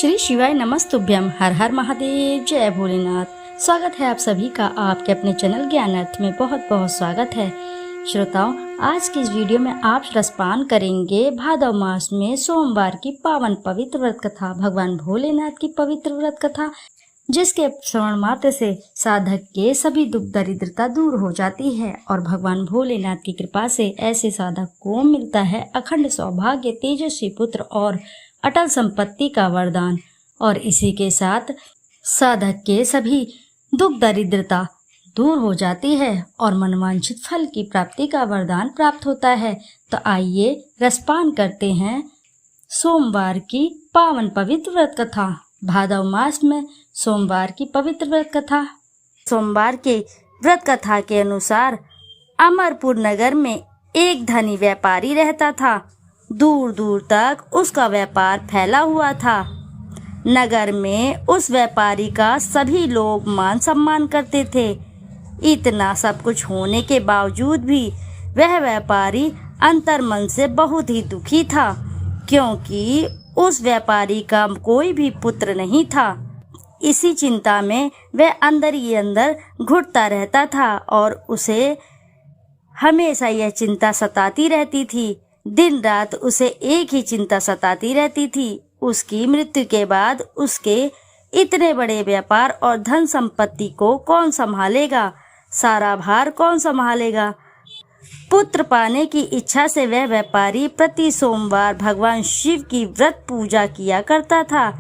श्री शिवाय नमस्तुभ्यम। हर हर महादेव, जय भोलेनाथ। स्वागत है आप सभी का आपके अपने चैनल ज्ञान अर्थ में। बहुत बहुत स्वागत है श्रोताओं। आज की इस वीडियो में आप रसपान करेंगे भादव मास में सोमवार की पावन पवित्र व्रत कथा, भगवान भोलेनाथ की पवित्र व्रत कथा, जिसके श्रवण मात्र से साधक के सभी दुख दरिद्रता दूर हो जाती है और भगवान भोलेनाथ की कृपा से ऐसे साधक को मिलता है अखंड सौभाग्य, तेजस्वी पुत्र और अटल संपत्ति का वरदान। और इसी के साथ साधक के सभी दुख दरिद्रता दूर हो जाती है और मनवांछित फल की प्राप्ति का वरदान प्राप्त होता है। तो आइए रसपान करते हैं सोमवार की पावन पवित्र व्रत कथा, भादव मास में सोमवार की पवित्र व्रत कथा। सोमवार के व्रत कथा के अनुसार अमरपुर नगर में एक धनी व्यापारी रहता था। दूर दूर तक उसका व्यापार फैला हुआ था। नगर में उस व्यापारी का सभी लोग मान सम्मान करते थे। इतना सब कुछ होने के बावजूद भी वह व्यापारी अंतर्मन से बहुत ही दुखी था, क्योंकि उस व्यापारी का कोई भी पुत्र नहीं था। इसी चिंता में वह अंदर ही अंदर घुटता रहता था और उसे हमेशा यह चिंता सताती रहती थी। दिन रात उसे एक ही चिंता सताती रहती थी। उसकी मृत्यु के बाद उसके इतने बड़े व्यापार और धन संपत्ति को कौन संभालेगा, सारा भार कौन संभालेगा। पुत्र पाने की इच्छा से वह व्यापारी प्रति सोमवार भगवान शिव की व्रत पूजा किया करता था।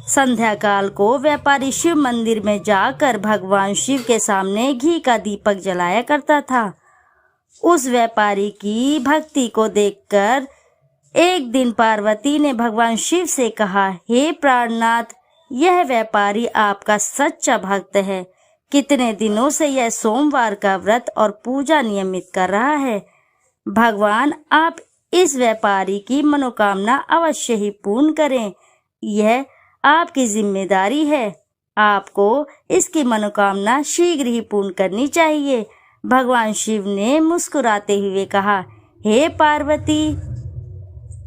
संध्या काल को व्यापारी शिव मंदिर में जाकर भगवान शिव के सामने घी का दीपक जलाया करता था। उस व्यापारी की भक्ति को देखकर एक दिन पार्वती ने भगवान शिव से कहा, हे प्राणनाथ, यह व्यापारी आपका सच्चा भक्त है। कितने दिनों से यह सोमवार का व्रत और पूजा नियमित कर रहा है। भगवान आप इस व्यापारी की मनोकामना अवश्य ही पूर्ण करें। यह आपकी जिम्मेदारी है। आपको इसकी मनोकामना शीघ्र ही पूर्ण करनी चाहिए। भगवान शिव ने मुस्कुराते हुए कहा, हे पार्वती,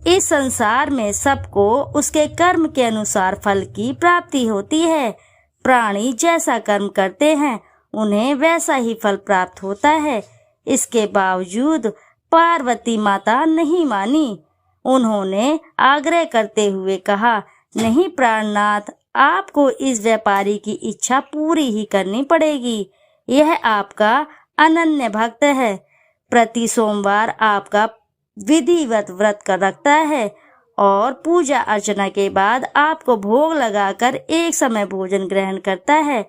इस संसार में सबको उसके कर्म के अनुसार फल की प्राप्ति होती है। प्राणी जैसा कर्म करते हैं उन्हें वैसा ही फल प्राप्त होता है। इसके बावजूद पार्वती माता नहीं मानी। उन्होंने आग्रह करते हुए कहा, नहीं प्राणनाथ, आपको इस व्यापारी की इच्छा पूरी ही करनी पड़ेगी। यह आपका अनन्य भक्त है। प्रति सोमवार आपका विधिवत व्रत कर रखता है और पूजा अर्चना के बाद आपको भोग लगाकर एक समय भोजन ग्रहण करता है।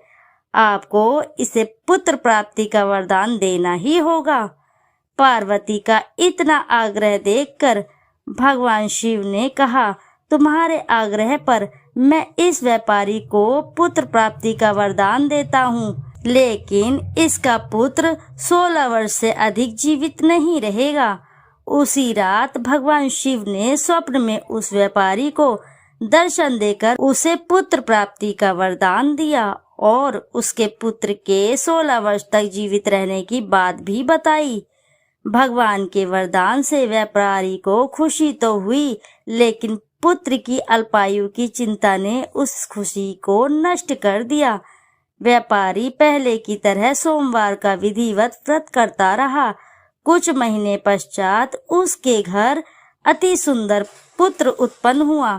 आपको इसे पुत्र प्राप्ति का वरदान देना ही होगा। पार्वती का इतना आग्रह देखकर भगवान शिव ने कहा, तुम्हारे आग्रह पर मैं इस व्यापारी को पुत्र प्राप्ति का वरदान देता हूँ, लेकिन इसका पुत्र 16 वर्ष से अधिक जीवित नहीं रहेगा। उसी रात भगवान शिव ने स्वप्न में उस व्यापारी को दर्शन देकर उसे पुत्र प्राप्ति का वरदान दिया और उसके पुत्र के 16 वर्ष तक जीवित रहने की बात भी बताई। भगवान के वरदान से व्यापारी को खुशी तो हुई, लेकिन पुत्र की अल्पायु की चिंता ने उस खुशी को नष्ट कर दिया। व्यापारी पहले की तरह सोमवार का विधिवत व्रत करता रहा। कुछ महीने पश्चात उसके घर अति सुंदर पुत्र उत्पन्न हुआ।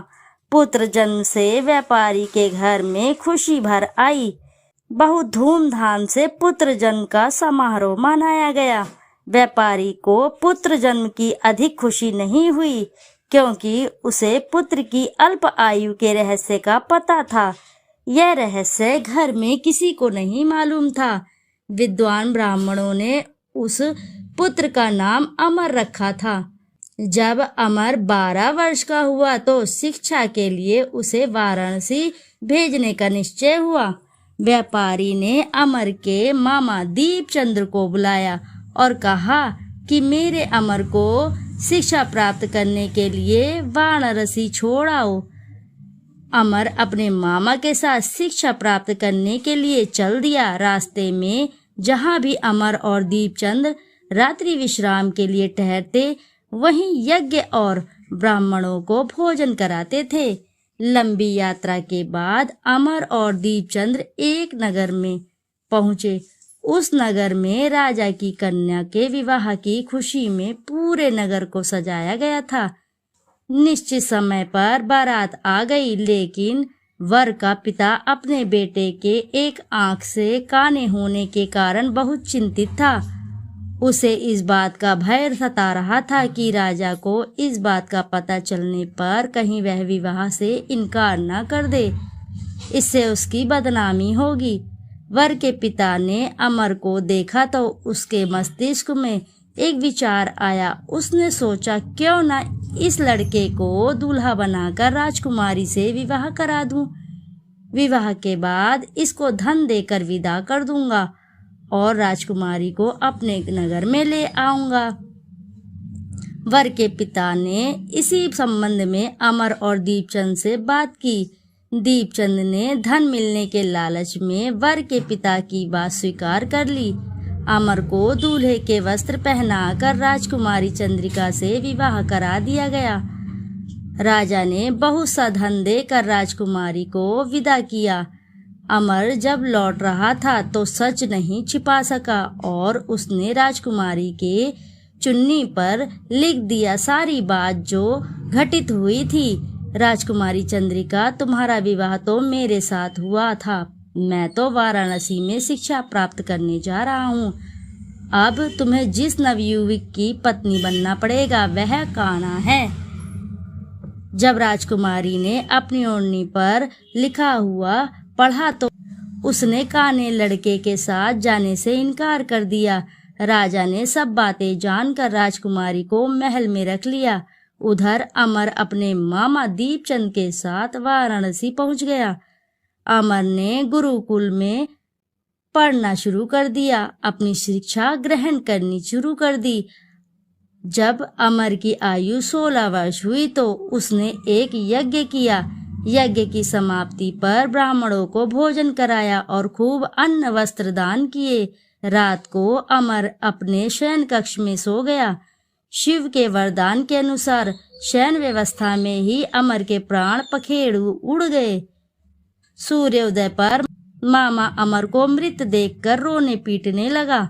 पुत्र जन्म से व्यापारी के घर में खुशी भर आई। बहुत धूमधाम से पुत्र जन्म का समारोह मनाया गया। व्यापारी को पुत्र जन्म की अधिक खुशी नहीं हुई, क्योंकि उसे पुत्र की अल्प आयु के रहस्य का पता था। यह रहस्य घर में किसी को नहीं मालूम था। विद्वान ब्राह्मणों ने उस पुत्र का नाम अमर रखा था। जब अमर 12 वर्ष का हुआ तो शिक्षा के लिए उसे वाराणसी भेजने का निश्चय हुआ। व्यापारी ने अमर के मामा दीपचंद्र को बुलाया और कहा कि मेरे अमर को शिक्षा प्राप्त करने के लिए वाराणसी छोड़ आओ। अमर अपने मामा के साथ शिक्षा प्राप्त करने के लिए चल दिया। रास्ते में जहाँ भी अमर और दीपचंद रात्रि विश्राम के लिए ठहरते, वहीं यज्ञ और ब्राह्मणों को भोजन कराते थे। लंबी यात्रा के बाद अमर और दीपचंद्र एक नगर में पहुंचे। उस नगर में राजा की कन्या के विवाह की खुशी में पूरे नगर को सजाया गया था। निश्चित समय पर बारात आ गई, लेकिन वर का पिता अपने बेटे के एक आंख से काने होने के कारण बहुत चिंतित था। उसे इस बात का भय सता रहा था कि राजा को इस बात का पता चलने पर कहीं वह विवाह से इनकार न कर दे, इससे उसकी बदनामी होगी। वर के पिता ने अमर को देखा तो उसके मस्तिष्क में एक विचार आया। उसने सोचा, क्यों न इस लड़के को दूल्हा बनाकर राजकुमारी से विवाह करा दूं। विवाह के बाद इसको धन देकर विदा कर दूंगा और राजकुमारी को अपने नगर में ले आऊंगा। वर के पिता ने इसी संबंध में अमर और दीपचंद से बात की। दीपचंद ने धन मिलने के लालच में वर के पिता की बात स्वीकार कर ली। अमर को दूल्हे के वस्त्र पहनाकर राजकुमारी चंद्रिका से विवाह करा दिया गया। राजा ने बहुत सा धन देकर राजकुमारी को विदा किया। अमर जब लौट रहा था तो सच नहीं छिपा सका और उसने राजकुमारी के चुन्नी पर लिख दिया सारी बात जो घटित हुई थी। राजकुमारी चंद्रिका, तुम्हारा विवाह तो मेरे साथ हुआ था। मैं तो वाराणसी में शिक्षा प्राप्त करने जा रहा हूँ। अब तुम्हें जिस नवयुवक की पत्नी बनना पड़ेगा वह कान्हा है। जब राजकुमारी ने अपनी ओढ़नी पर लिखा हुआ पढ़ा तो उसने काने लड़के के साथ जाने से इनकार कर दिया। राजा ने सब बातें जानकर राजकुमारी को महल में रख लिया। उधर अमर अपने मामा दीपचंद के साथ वाराणसी पहुंच गया। अमर ने गुरुकुल में पढ़ना शुरू कर दिया, अपनी शिक्षा ग्रहण करनी शुरू कर दी। जब अमर की आयु 16 वर्ष हुई तो उसने एक यज्ञ किया। यज्ञ की समाप्ति पर ब्राह्मणों को भोजन कराया और खूब अन्न वस्त्र दान किए। रात को अमर अपने शयन कक्ष में सो गया। शिव के वरदान के अनुसार शयन व्यवस्था में ही अमर के प्राण पखेरु उड़ गए। सूर्योदय पर मामा अमर को मृत देखकर रोने पीटने लगा।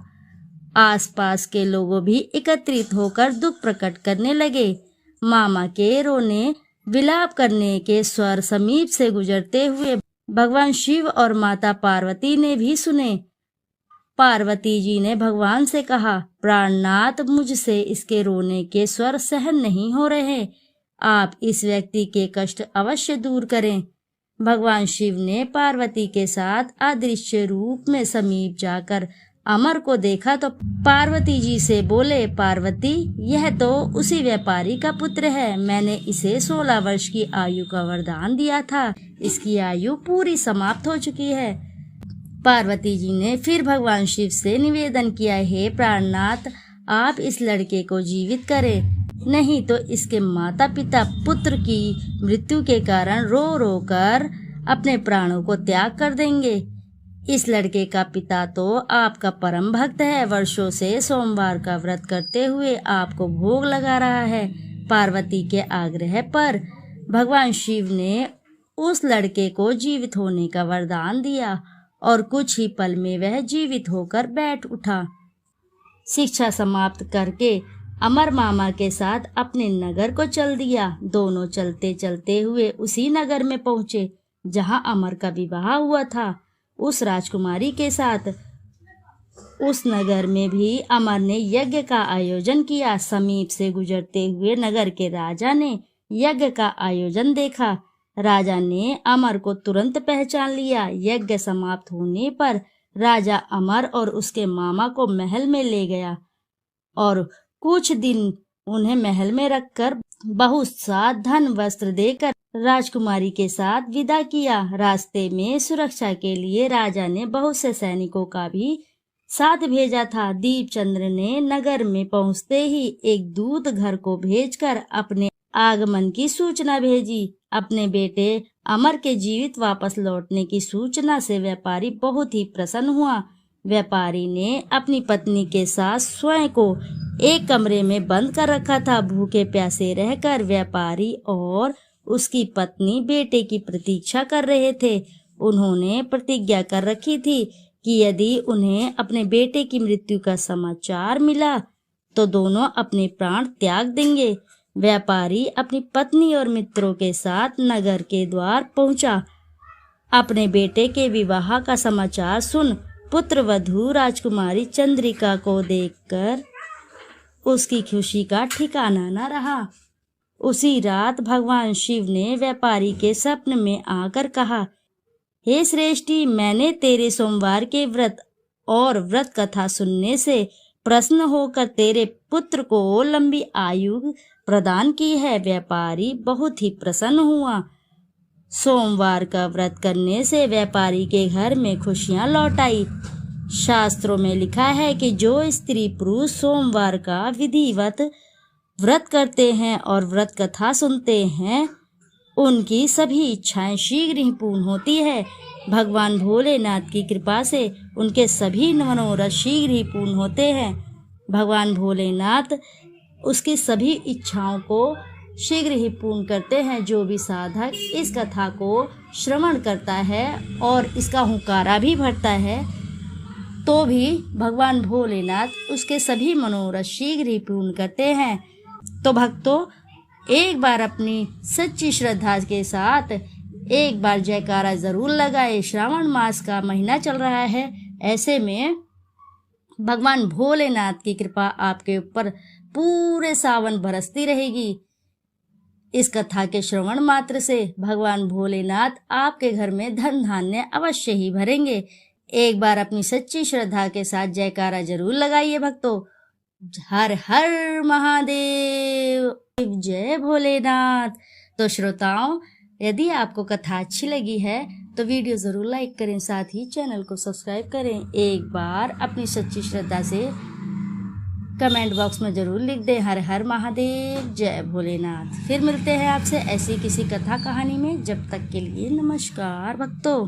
आसपास के लोग भी एकत्रित होकर दुख प्रकट करने लगे। मामा के रोने विलाप करने के स्वर समीप से गुजरते हुए भगवान शिव और माता पार्वती ने भी सुने। पार्वती जी ने भगवान से कहा, प्राणनाथ, मुझसे इसके रोने के स्वर सहन नहीं हो रहे। आप इस व्यक्ति के कष्ट अवश्य दूर करें। भगवान शिव ने पार्वती के साथ अदृश्य रूप में समीप जाकर अमर को देखा तो पार्वती जी से बोले, पार्वती, यह तो उसी व्यापारी का पुत्र है। मैंने इसे 16 वर्ष की आयु का वरदान दिया था। इसकी आयु पूरी समाप्त हो चुकी है। पार्वती जी ने फिर भगवान शिव से निवेदन किया, हे प्राणनाथ, आप इस लड़के को जीवित करें, नहीं तो इसके माता पिता पुत्र की मृत्यु के कारण रो रो कर अपने प्राणों को त्याग कर देंगे। इस लड़के का पिता तो आपका परम भक्त है, वर्षों से सोमवार का व्रत करते हुए आपको भोग लगा रहा है। पार्वती के आग्रह पर भगवान शिव ने उस लड़के को जीवित होने का वरदान दिया और कुछ ही पल में वह जीवित होकर बैठ उठा। शिक्षा समाप्त करके अमर मामा के साथ अपने नगर को चल दिया। दोनों चलते चलते हुए उसी नगर में पहुंचे जहां अमर का विवाह हुआ था, उस राजकुमारी के साथ। उस नगर में भी अमर ने यज्ञ का आयोजन किया। समीप से गुजरते हुए नगर के राजा ने यज्ञ का आयोजन देखा। राजा ने अमर को तुरंत पहचान लिया। यज्ञ समाप्त होने पर राजा अमर और उसके मामा को महल में ले गया और कुछ दिन उन्हें महल में रखकर बहुत सा धन वस्त्र देकर राजकुमारी के साथ विदा किया। रास्ते में सुरक्षा के लिए राजा ने बहुत से सैनिकों का भी साथ भेजा था। दीपचंद्र ने नगर में पहुंचते ही एक दूत घर को भेजकर अपने आगमन की सूचना भेजी। अपने बेटे अमर के जीवित वापस लौटने की सूचना से व्यापारी बहुत ही प्रसन्न हुआ। व्यापारी ने अपनी पत्नी के साथ स्वयं को एक कमरे में बंद कर रखा था। भूखे प्यासे रहकर व्यापारी और उसकी पत्नी बेटे की प्रतीक्षा कर रहे थे। उन्होंने प्रतिज्ञा कर रखी थी कि यदि उन्हें अपने बेटे की मृत्यु का समाचार मिला तो दोनों अपने प्राण त्याग देंगे। व्यापारी अपनी पत्नी और मित्रों के साथ नगर के द्वार पहुंचा। अपने बेटे के विवाह का समाचार सुन पुत्र वधू राजकुमारी चंद्रिका को देखकर उसकी खुशी का ठिकाना न रहा। उसी रात भगवान शिव ने व्यापारी के स्वप्न में आकर कहा, हे श्रेष्ठी, मैंने तेरे सोमवार के व्रत और व्रत कथा सुनने से प्रसन्न होकर तेरे पुत्र को लंबी आयु प्रदान की है। व्यापारी बहुत ही प्रसन्न हुआ। सोमवार का व्रत करने से व्यापारी के घर में खुशियां लौट आई। शास्त्रों में लिखा है कि जो स्त्री पुरुष सोमवार का विधिवत व्रत करते हैं और व्रत कथा सुनते हैं, उनकी सभी इच्छाएं शीघ्र ही पूर्ण होती है। भगवान भोलेनाथ की कृपा से उनके सभी मनोरथ शीघ्र ही पूर्ण होते हैं। भगवान भोलेनाथ उसकी सभी इच्छाओं को शीघ्र ही पूर्ण करते हैं। जो भी साधक इस कथा को श्रवण करता है और इसका हुंकारा भी भरता है तो भी भगवान भोलेनाथ उसके सभी मनोरथ शीघ्र ही पूर्ण करते हैं। तो भक्तों, एक बार अपनी सच्ची श्रद्धा के साथ एक बार जयकारा जरूर लगाए। श्रावण मास का महीना चल रहा है, ऐसे में भगवान भोलेनाथ की कृपा आपके ऊपर पूरे सावन बरसती रहेगी। इस कथा के श्रवण मात्र से भगवान भोलेनाथ आपके घर में धन धान्य अवश्य ही भरेंगे। एक बार अपनी सच्ची श्रद्धा के साथ जयकारा जरूर लगाइए भक्तों। हर हर महादेव, जय भोलेनाथ। तो श्रोताओं, यदि आपको कथा अच्छी लगी है तो वीडियो ज़रूर लाइक करें, साथ ही चैनल को सब्सक्राइब करें। एक बार अपनी सच्ची श्रद्धा से कमेंट बॉक्स में ज़रूर लिख दें, हर हर महादेव, जय भोलेनाथ। फिर मिलते हैं आपसे ऐसी किसी कथा कहानी में। जब तक के लिए नमस्कार भक्तों।